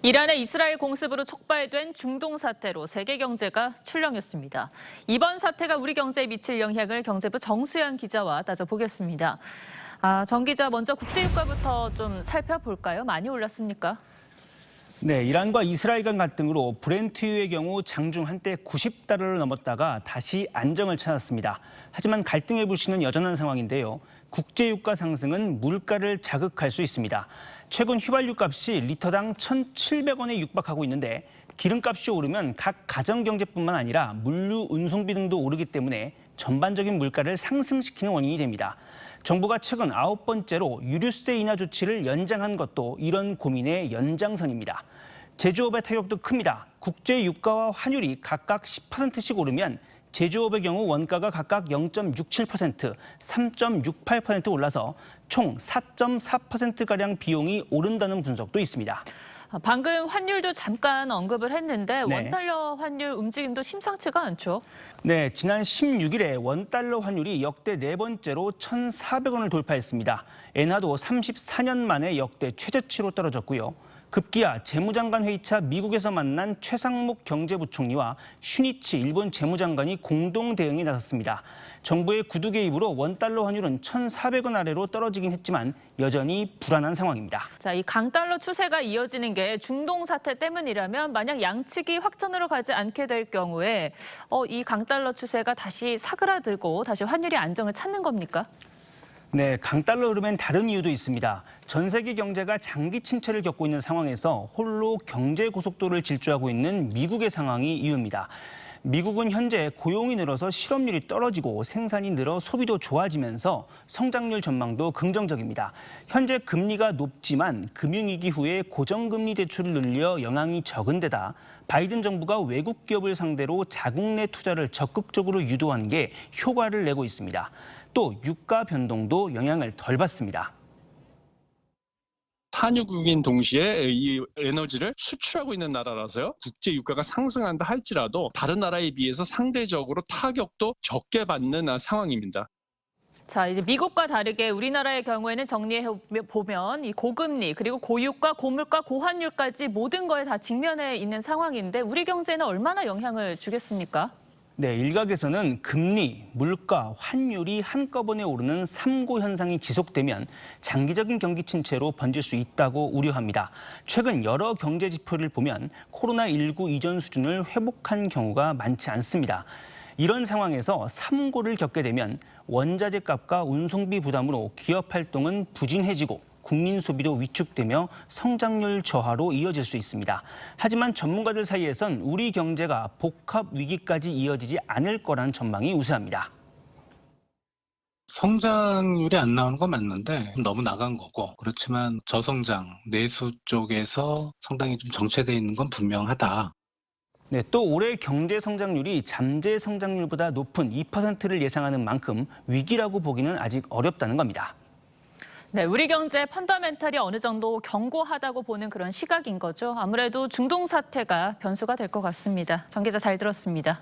이란의 이스라엘 공습으로 촉발된 중동 사태로 세계 경제가 출렁였습니다. 이번 사태가 우리 경제에 미칠 영향을 경제부 정수연 기자와 따져보겠습니다. 정 기자, 먼저 국제유가부터 좀 살펴볼까요? 많이 올랐습니까? 네, 이란과 이스라엘 간 갈등으로 브렌트유의 경우 장중 한때 90달러를 넘었다가 다시 안정을 찾았습니다. 하지만 갈등의 불씨는 여전한 상황인데요. 국제유가 상승은 물가를 자극할 수 있습니다. 최근 휘발유 값이 리터당 1,700원에 육박하고 있는데 기름값이 오르면 각 가정경제뿐만 아니라 물류, 운송비 등도 오르기 때문에 전반적인 물가를 상승시키는 원인이 됩니다. 정부가 최근 9번째로 유류세 인하 조치를 연장한 것도 이런 고민의 연장선입니다. 제조업의 타격도 큽니다. 국제 유가와 환율이 각각 10%씩 오르면 제조업의 경우 원가가 각각 0.67%, 3.68% 올라서 총 4.4%가량 비용이 오른다는 분석도 있습니다. 방금 환율도 잠깐 언급을 했는데 네. 원달러 환율 움직임도 심상치가 않죠. 네, 지난 16일에 원달러 환율이 역대 네 번째로 1,400원을 돌파했습니다. 엔화도 34년 만에 역대 최저치로 떨어졌고요. 급기야 재무장관 회의차 미국에서 만난 최상목 경제부총리와 슈니치 일본 재무장관이 공동 대응에 나섰습니다. 정부의 구두 개입으로 원달러 환율은 1,400원 아래로 떨어지긴 했지만 여전히 불안한 상황입니다. 자, 이 강달러 추세가 이어지는 게 중동 사태 때문이라면 만약 양측이 확전으로 가지 않게 될 경우에 이 강달러 추세가 다시 사그라들고 다시 환율이 안정을 찾는 겁니까? 네, 강달러 흐름엔 다른 이유도 있습니다. 전 세계 경제가 장기 침체를 겪고 있는 상황에서 홀로 경제 고속도로를 질주하고 있는 미국의 상황이 이유입니다. 미국은 현재 고용이 늘어서 실업률이 떨어지고 생산이 늘어 소비도 좋아지면서 성장률 전망도 긍정적입니다. 현재 금리가 높지만 금융위기 후에 고정금리 대출을 늘려 영향이 적은 데다 바이든 정부가 외국 기업을 상대로 자국 내 투자를 적극적으로 유도한 게 효과를 내고 있습니다. 또 유가 변동도 영향을 덜 받습니다. 산유국인 동시에 이 에너지를 수출하고 있는 나라라서요. 국제 유가가 상승한다 할지라도 다른 나라에 비해서 상대적으로 타격도 적게 받는 상황입니다. 자, 이제 미국과 다르게 우리나라의 경우에는 정리해 보면 이 고금리 그리고 고유가, 고물가, 고환율까지 모든 거에 다 직면해 있는 상황인데 우리 경제에는 얼마나 영향을 주겠습니까? 네, 일각에서는 금리, 물가, 환율이 한꺼번에 오르는 삼고 현상이 지속되면 장기적인 경기 침체로 번질 수 있다고 우려합니다. 최근 여러 경제 지표를 보면 코로나19 이전 수준을 회복한 경우가 많지 않습니다. 이런 상황에서 삼고를 겪게 되면 원자재 값과 운송비 부담으로 기업 활동은 부진해지고 국민 소비도 위축되며 성장률 저하로 이어질 수 있습니다. 하지만 전문가들 사이에선 우리 경제가 복합 위기까지 이어지지 않을 거란 전망이 우세합니다. 성장률이 안 나오는 건 맞는데 너무 나간 거고, 그렇지만 저성장, 내수 쪽에서 상당히 좀 정체되어 있는 건 분명하다. 네, 또 올해 경제 성장률이 잠재 성장률보다 높은 2%를 예상하는 만큼 위기라고 보기는 아직 어렵다는 겁니다. 네, 우리 경제 펀더멘털이 어느 정도 견고하다고 보는 그런 시각인 거죠. 아무래도 중동 사태가 변수가 될 것 같습니다. 정 기자 잘 들었습니다.